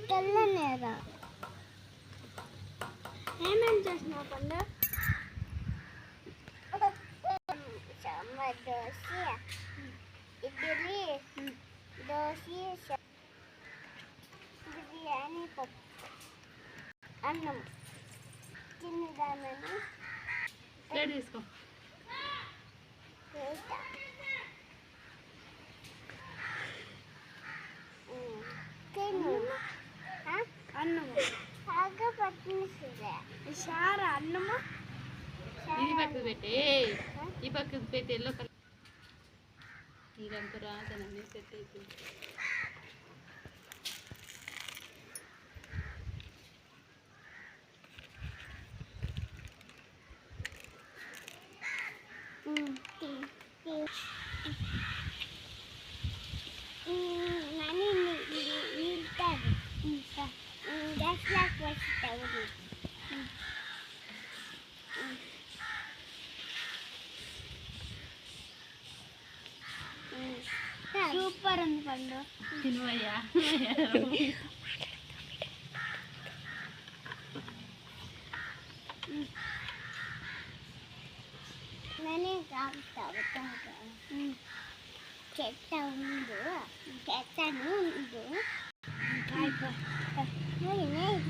తెల్లనేరా ఏమేం చేసినావు పండు దోశ ఇడ్లీ దోశ బిర్యానీ పప్పు అన్నం తిన్నదానని తీసుకో అన్నము బాగా పట్టినసిదే సారా అన్నము ఈ పక్కకు పెట్టి ఈ పక్కకు పెట్టి ఎల్లో కలర్ ఇదంతా రాదనని సెట్ అయిపోయింది సూపర్ ఉంది పండు తినవయ్యా నేనే కాపుతాను చెత్త ఉండు చెత్తను ఉండు నేనే